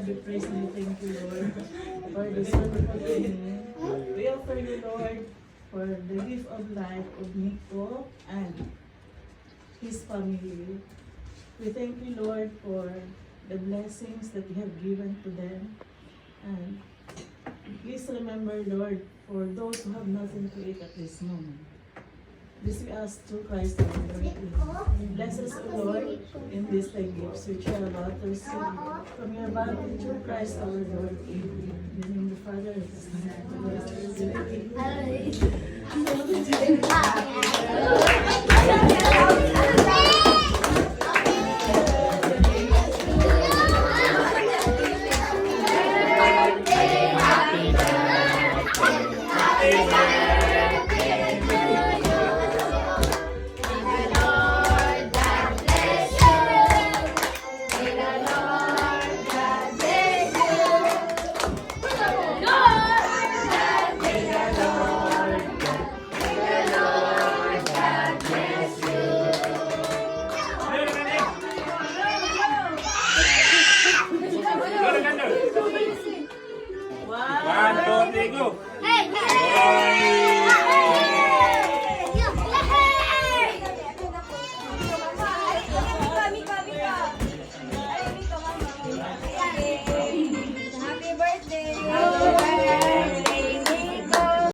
God, we praise you. Thank you, Lord, for this wonderful evening. We offer you, Lord, for the gift of life of Nico and his family. We thank you, Lord, for the blessings that you have given to them. And please remember, Lord, for those who have nothing to eat at this moment. This we ask through Christ our Lord. Bless us, O Lord, in these thy gifts which are about to receive from your bounty through Christ our Lord. In the name of the Father, and the Son, and the Holy Spirit. Amen.